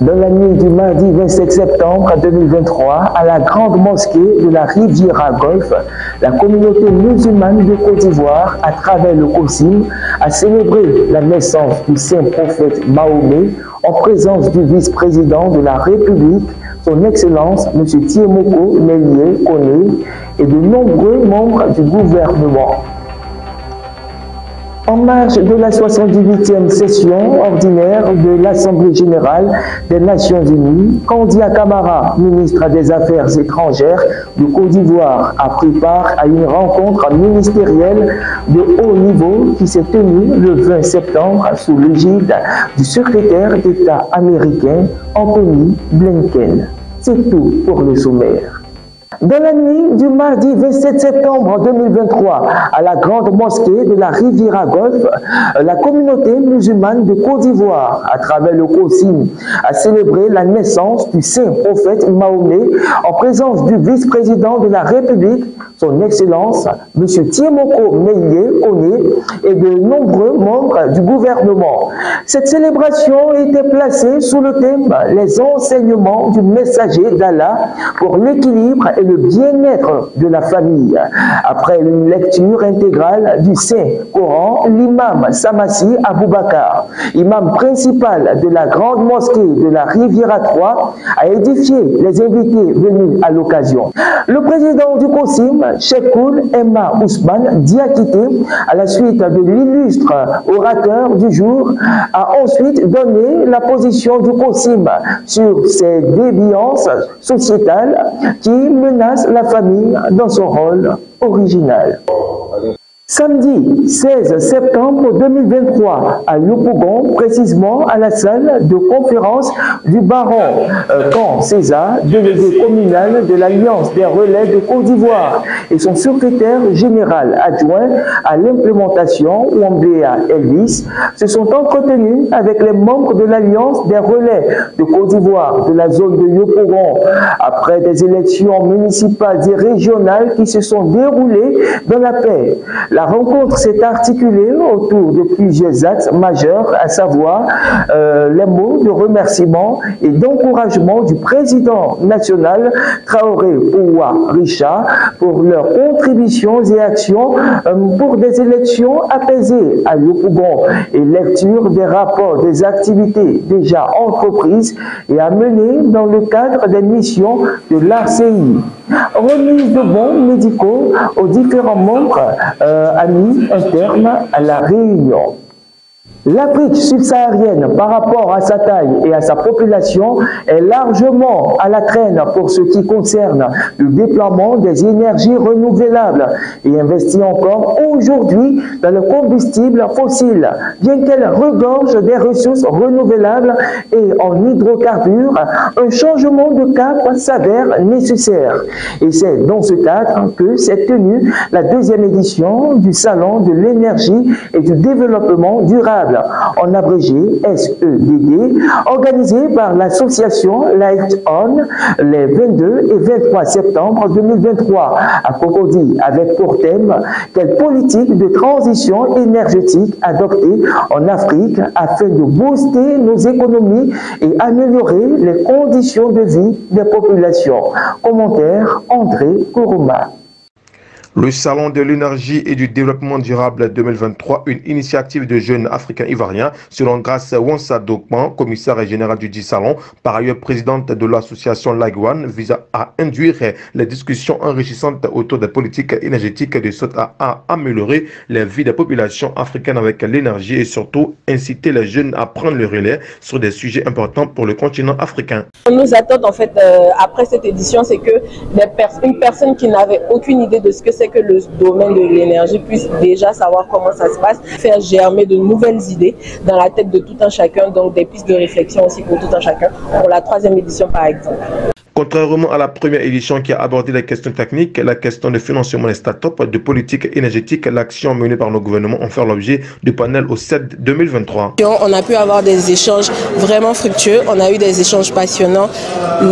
Dans la nuit du mardi 27 septembre 2023, à la grande mosquée de la Riviera Golfe, la communauté musulmane de Côte d'Ivoire, à travers le COSIM, a célébré la naissance du saint prophète Mahomet en présence du vice-président de la République, son Excellence M. Thiemoko Meïye Koné, et de nombreux membres du gouvernement. En marge de la 78e session ordinaire de l'Assemblée générale des Nations unies, Kandia Camara, ministre des Affaires étrangères de Côte d'Ivoire, a pris part à une rencontre ministérielle de haut niveau qui s'est tenue le 20 septembre sous l'égide du secrétaire d'État américain Anthony Blinken. C'est tout pour le sommaire. Dans la nuit du mardi 27 septembre 2023, à la grande mosquée de la Riviera Golfe, la communauté musulmane de Côte d'Ivoire, à travers le COSIM, a célébré la naissance du saint prophète Mahomet en présence du vice-président de la République, son Excellence M. Thiemoko Meïye Koné, et de nombreux membres du gouvernement. Cette célébration était placée sous le thème « Les enseignements du messager d'Allah pour l'équilibre et le bien-être de la famille ». Après une lecture intégrale du Saint-Coran, l'imam Samassi Aboubakar, imam principal de la grande mosquée de la Riviera 3, a édifié les invités venus à l'occasion. Le président du COSIM, Cheikhoul Emma Ousmane Diakité, à la suite de l'illustre orateur du jour, a ensuite donné la position du COSIM sur ces déviances sociétales qui menacent la famille dans son rôle original. Samedi 16 septembre 2023, à Yopougon, précisément à la salle de conférence du baron Kan César, délégué communal de l'Alliance des relais de Côte d'Ivoire, et son secrétaire général adjoint à l'implémentation, Wambéa Elvis, se sont entretenus avec les membres de l'Alliance des relais de Côte d'Ivoire de la zone de Yopougon, après des élections municipales et régionales qui se sont déroulées dans la paix. La rencontre s'est articulée autour de plusieurs axes majeurs, à savoir les mots de remerciement et d'encouragement du président national Traoré Ouah Richard pour leurs contributions et actions pour des élections apaisées à Yopougon et lecture des rapports des activités déjà entreprises et à mener dans le cadre des missions de l'ARCI. Remise de bons médicaux aux différents membres a mis un terme à la réunion. L'Afrique subsaharienne, par rapport à sa taille et à sa population, est largement à la traîne pour ce qui concerne le déploiement des énergies renouvelables et investit encore aujourd'hui dans le combustible fossile, bien qu'elle regorge des ressources renouvelables et en hydrocarbures. Un changement de cap s'avère nécessaire. Et c'est dans ce cadre que s'est tenue la deuxième édition du Salon de l'énergie et du développement durable, en abrégé SEDD, organisé par l'association Light On les 22 et 23 septembre 2023 à Cocody, avec pour thème « Quelle politique de transition énergétique adopter en Afrique afin de booster nos économies et améliorer les conditions de vie des populations ». Commentaire André Kourouma. Le Salon de l'énergie et du développement durable 2023, une initiative de jeunes africains ivoiriens, selon Grace Wonsa Dokman, commissaire général du dit salon, par ailleurs présidente de l'association Lagwan, vise à induire les discussions enrichissantes autour des politiques énergétiques de sorte à améliorer la vie des populations africaines avec l'énergie et surtout inciter les jeunes à prendre le relais sur des sujets importants pour le continent africain. Nous attendons en fait après cette édition, c'est que une personne qui n'avait aucune idée de ce que c'est que le domaine de l'énergie puisse déjà savoir comment ça se passe, faire germer de nouvelles idées dans la tête de tout un chacun, donc des pistes de réflexion aussi pour tout un chacun, pour la 3e édition par exemple. Contrairement à la première édition qui a abordé les questions techniques, la question de financement des startups, de politique énergétique, l'action menée par nos gouvernements ont fait l'objet du panel au CED 2023. On a pu avoir des échanges vraiment fructueux, on a eu des échanges passionnants,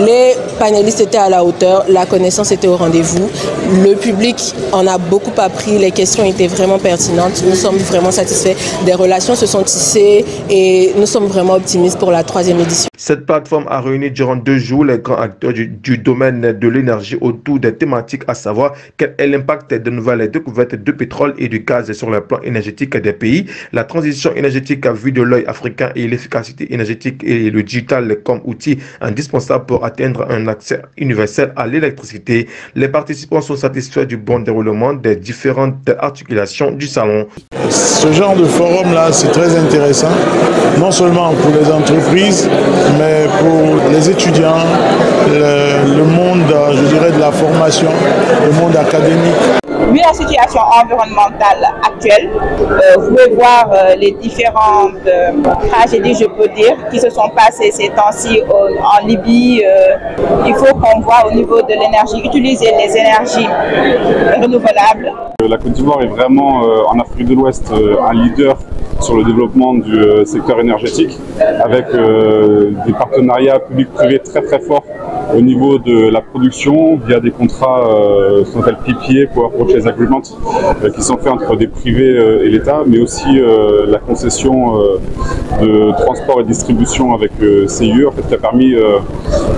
les panélistes étaient à la hauteur, la connaissance était au rendez-vous, le public en a beaucoup appris, les questions étaient vraiment pertinentes, nous sommes vraiment satisfaits, des relations se sont tissées et nous sommes vraiment optimistes pour la 3e édition. Cette plateforme a réuni durant 2 jours les grands acteurs du domaine de l'énergie autour des thématiques, à savoir quel est l'impact des nouvelles découvertes de pétrole et du gaz sur le plan énergétique des pays, la transition énergétique à vue de l'œil africain et l'efficacité énergétique et le digital comme outil indispensable pour atteindre un accès universel à l'électricité. Les participants sont satisfaits du bon déroulement des différentes articulations du salon. Ce genre de forum-là, c'est très intéressant, non seulement pour les entreprises, mais pour les étudiants, le monde, je dirais, de la formation, le monde académique. Vu la situation environnementale actuelle, vous pouvez voir les différentes tragédies, je peux dire, qui se sont passées ces temps-ci en Libye. Il faut qu'on voit au niveau de l'énergie, utiliser les énergies renouvelables. La Côte d'Ivoire est vraiment, en Afrique de l'Ouest, un leader sur le développement du secteur énergétique, avec des partenariats publics-privés très très forts au niveau de la production via des contrats ce qu'on appelle PPA, Power Purchase Agreement, qui sont faits entre des privés et l'État, mais aussi la concession de transport et distribution avec CIE, en fait, qui a permis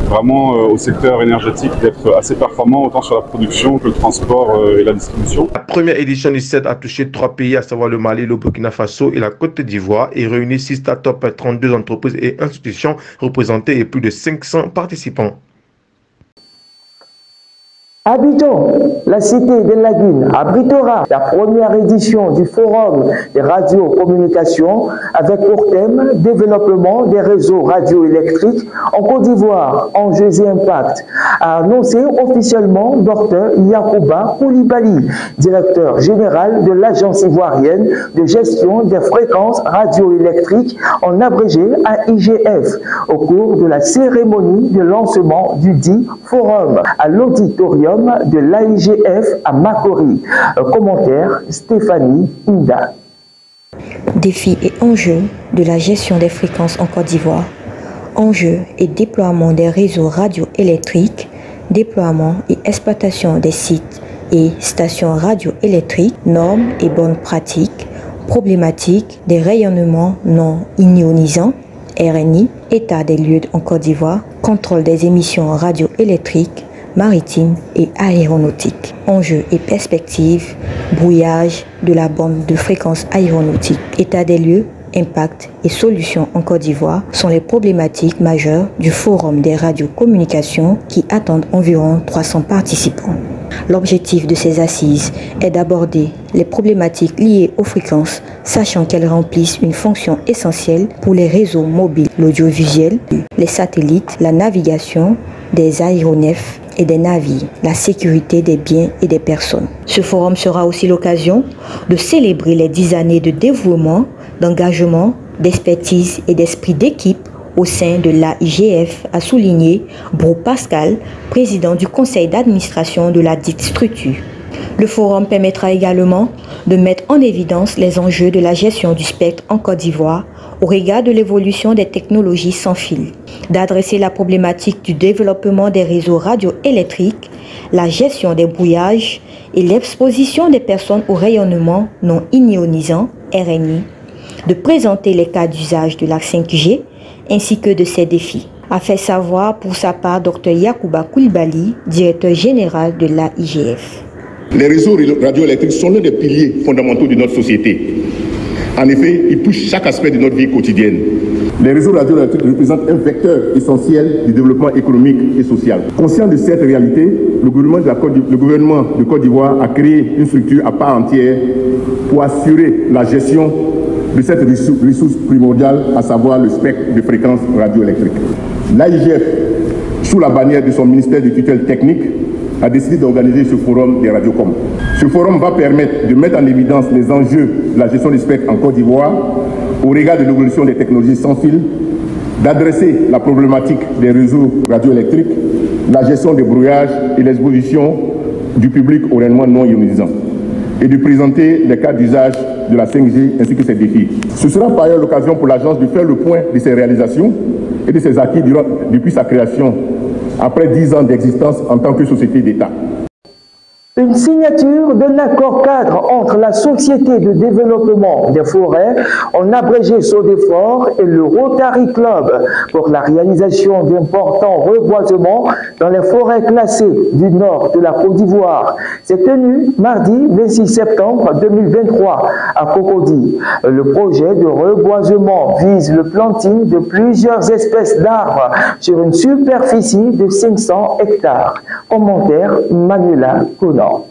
vraiment au secteur énergétique d'être assez performant autant sur la production que le transport et la distribution. La première édition du CED a touché 3 pays, à savoir le Mali, le Burkina Faso et la Côte d'Ivoire, et réunit 6 startups, 32 entreprises et institutions représentées et plus de 500 participants. Abidjan, la cité de Laguine, abritera la première édition du Forum des radiocommunications avec pour thème « Développement des réseaux radioélectriques en Côte d'Ivoire, enjeux et impacts », a annoncé officiellement Dr Yacouba Koulibaly, directeur général de l'Agence ivoirienne de gestion des fréquences radioélectriques, en abrégé AIGF, au cours de la cérémonie de lancement du dit Forum à l'auditorium de l'AIGF à Makori. Commentaire Stéphanie Inda. Défis et enjeux de la gestion des fréquences en Côte d'Ivoire. Enjeux et déploiement des réseaux radioélectriques, déploiement et exploitation des sites et stations radioélectriques, normes et bonnes pratiques, problématiques des rayonnements non ionisants, RNI, état des lieux en Côte d'Ivoire, contrôle des émissions radioélectriques, maritime et aéronautique. Enjeux et perspectives, brouillage de la bande de fréquence aéronautique. État des lieux, impact et solutions en Côte d'Ivoire sont les problématiques majeures du Forum des radiocommunications qui attendent environ 300 participants. L'objectif de ces assises est d'aborder les problématiques liées aux fréquences, sachant qu'elles remplissent une fonction essentielle pour les réseaux mobiles, l'audiovisuel, les satellites, la navigation, des aéronefs et des navires, la sécurité des biens et des personnes. Ce forum sera aussi l'occasion de célébrer les 10 années de dévouement, d'engagement, d'expertise et d'esprit d'équipe au sein de l'AIGF, a souligné Bro Pascal, président du conseil d'administration de la dite structure. Le forum permettra également de mettre en évidence les enjeux de la gestion du spectre en Côte d'Ivoire au regard de l'évolution des technologies sans fil, d'adresser la problématique du développement des réseaux radioélectriques, la gestion des brouillages et l'exposition des personnes au rayonnement non ionisant, RNI, de présenter les cas d'usage de la 5G ainsi que de ses défis, a fait savoir pour sa part Dr Yacouba Koulibaly, directeur général de l'AIGF. Les réseaux radioélectriques sont l'un des piliers fondamentaux de notre société. En effet, ils touchent chaque aspect de notre vie quotidienne. Les réseaux radioélectriques représentent un vecteur essentiel du développement économique et social. Conscient de cette réalité, le gouvernement de Côte d'Ivoire a créé une structure à part entière pour assurer la gestion de cette ressource primordiale, à savoir le spectre de fréquences radioélectriques. L'AIGF, sous la bannière de son ministère de tutelle technique, a décidé d'organiser ce forum des radiocoms. Ce forum va permettre de mettre en évidence les enjeux de la gestion des spectres en Côte d'Ivoire au regard de l'évolution des technologies sans fil, d'adresser la problématique des réseaux radioélectriques, la gestion des brouillages et l'exposition du public aux rayonnements non ionisants et de présenter les cas d'usage de la 5G ainsi que ses défis. Ce sera par ailleurs l'occasion pour l'agence de faire le point de ses réalisations et de ses acquis depuis sa création, après 10 ans d'existence en tant que société d'État. Une signature d'un accord cadre entre la Société de développement des forêts, en abrégé Sodefort, et le Rotary Club pour la réalisation d'importants reboisements dans les forêts classées du nord de la Côte d'Ivoire s'est tenue mardi 26 septembre 2023 à Cocody. Le projet de reboisement vise le planting de plusieurs espèces d'arbres sur une superficie de 500 hectares. Commentaire Manuela Conan.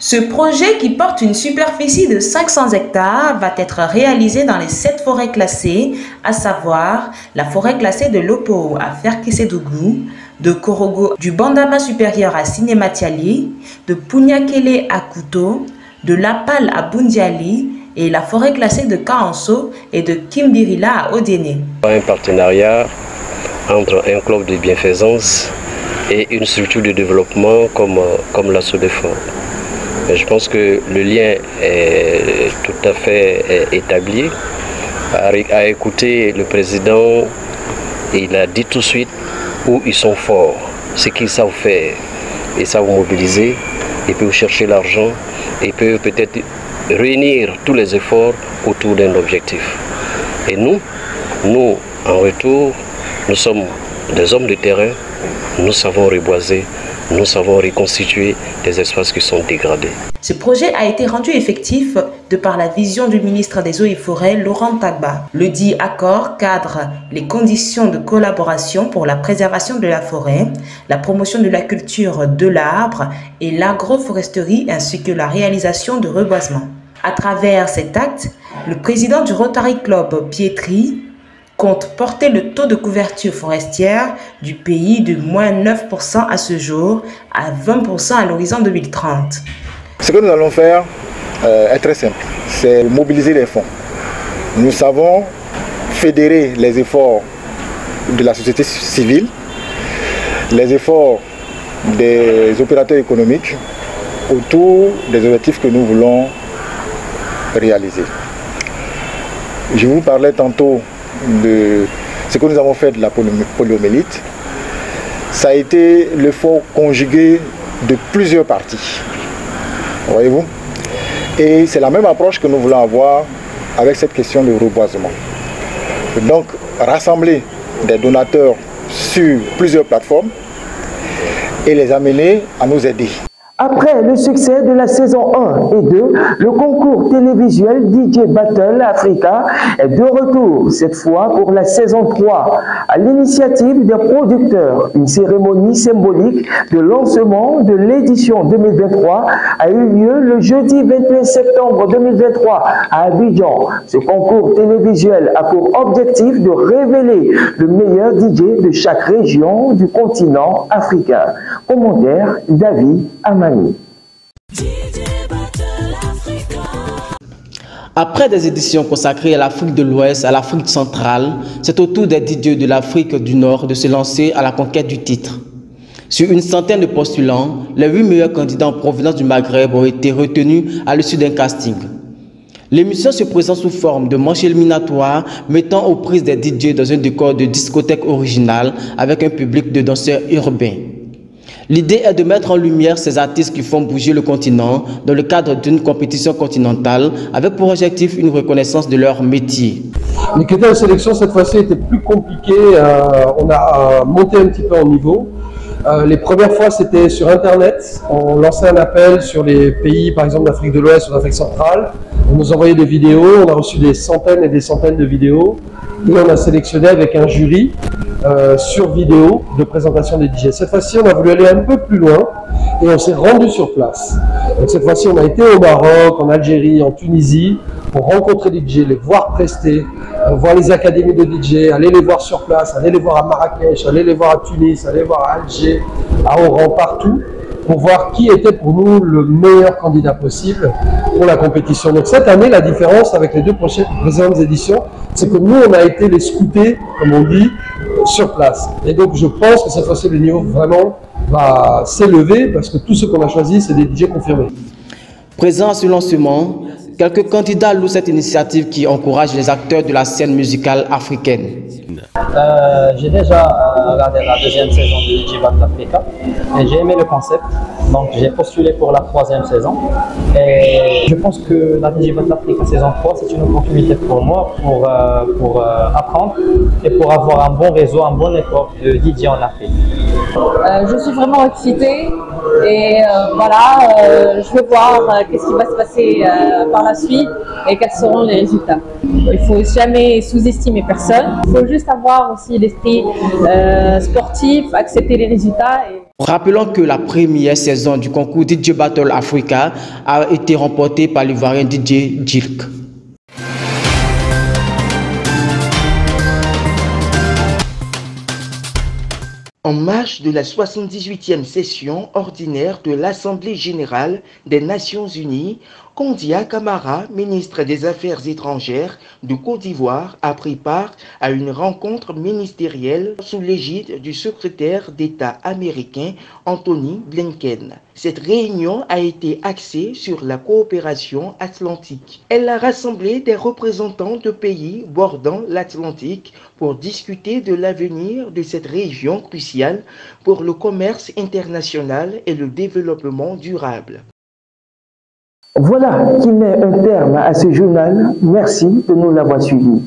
Ce projet, qui porte une superficie de 500 hectares, va être réalisé dans les 7 forêts classées, à savoir la forêt classée de Lopo à Ferkessédougou, de Korogo du Bandama supérieur à Sinématiali, de Punyakele à Kouto, de Lapal à Bundiali et la forêt classée de Kaanso et de Kimbirila à Odéné. Un partenariat entre un club de bienfaisance et une structure de développement comme la Sodefort. Je pense que le lien est tout à fait établi. À écouter le président, il a dit tout de suite où ils sont forts, ce qu'ils savent faire. Ils savent mobiliser, ils peuvent chercher l'argent, ils peuvent peut-être réunir tous les efforts autour d'un objectif. Et nous, en retour, nous sommes des hommes de terrain, nous savons reboiser, nous savons reconstituer des espaces qui sont dégradés. Ce projet a été rendu effectif de par la vision du ministre des Eaux et Forêts, Laurent Gbagba. Le dit accord cadre les conditions de collaboration pour la préservation de la forêt, la promotion de la culture de l'arbre et l'agroforesterie ainsi que la réalisation de reboisements. À travers cet acte, le président du Rotary Club, Pietri, compte porter le taux de couverture forestière du pays de moins 9% à ce jour à 20% à l'horizon 2030. Ce que nous allons faire est très simple, c'est mobiliser les fonds. Nous savons fédérer les efforts de la société civile, les efforts des opérateurs économiques autour des objectifs que nous voulons réaliser. Je vous parlais tantôt de ce que nous avons fait de la poliomyélite. Ça a été l'effort conjugué de plusieurs parties. Voyez-vous? Et c'est la même approche que nous voulons avoir avec cette question de reboisement. Donc, rassembler des donateurs sur plusieurs plateformes et les amener à nous aider. Après le succès de la saison 1 et 2, le concours télévisuel DJ Battle Africa est de retour, cette fois pour la saison 3. À l'initiative des producteurs, une cérémonie symbolique de lancement de l'édition 2023 a eu lieu le jeudi 21 septembre 2023 à Abidjan. Ce concours télévisuel a pour objectif de révéler le meilleur DJ de chaque région du continent africain. Commentaire David Amani. Après des éditions consacrées à l'Afrique de l'Ouest, à l'Afrique centrale, c'est au tour des DJ de l'Afrique du Nord de se lancer à la conquête du titre. Sur une centaine de postulants, les 8 meilleurs candidats en provenance du Maghreb ont été retenus à l'issue d'un casting. L'émission se présente sous forme de manche éliminatoire mettant aux prises des DJ dans un décor de discothèque originale avec un public de danseurs urbains. L'idée est de mettre en lumière ces artistes qui font bouger le continent dans le cadre d'une compétition continentale avec pour objectif une reconnaissance de leur métier. Les critères de sélection cette fois-ci étaient plus compliqués, on a monté un petit peu en niveau. Les premières fois c'était sur internet, on lançait un appel sur les pays par exemple d'Afrique de l'Ouest ou d'Afrique centrale, on nous envoyait des vidéos, on a reçu des centaines et des centaines de vidéos et on a sélectionné avec un jury sur vidéo de présentation des DJ. Cette fois-ci on a voulu aller un peu plus loin et on s'est rendu sur place. Donc cette fois-ci on a été au Maroc, en Algérie, en Tunisie pour rencontrer des DJ, les voir prester, voir les académies de DJ, aller les voir sur place, aller les voir à Marrakech, aller les voir à Tunis, aller les voir à Alger, à Oran, partout, pour voir qui était pour nous le meilleur candidat possible pour la compétition. Donc cette année, la différence avec les deux précédentes éditions, c'est que nous, on a été les scoutés, comme on dit, sur place. Et donc je pense que cette fois-ci le niveau vraiment va s'élever parce que tous ceux qu'on a choisis, c'est des DJ confirmés. Présent à ce lancement, quelques candidats louent cette initiative qui encourage les acteurs de la scène musicale africaine. J'ai déjà regardé la deuxième saison de DJ Battle Africa et j'ai aimé le concept, donc j'ai postulé pour la troisième saison et je pense que la DJ Battle Africa saison 3 c'est une opportunité pour moi pour apprendre et pour avoir un bon réseau, un bon network de DJ en Afrique. Je suis vraiment excitée et voilà, je veux voir qu'est-ce qui va se passer par la suite et quels seront les résultats. Il ne faut jamais sous-estimer personne, il faut juste avoir aussi l'esprit sportif, accepter les résultats. Rappelons que la première saison du concours DJ Battle Africa a été remportée par l'Ivoirien DJ Djilk. En marge de la 78e session ordinaire de l'Assemblée générale des Nations unies, Kondia Camara, ministre des Affaires étrangères de Côte d'Ivoire, a pris part à une rencontre ministérielle sous l'égide du secrétaire d'État américain Anthony Blinken. Cette réunion a été axée sur la coopération atlantique. Elle a rassemblé des représentants de pays bordant l'Atlantique pour discuter de l'avenir de cette région cruciale pour le commerce international et le développement durable. Voilà qui met un terme à ce journal. Merci de nous l'avoir suivi.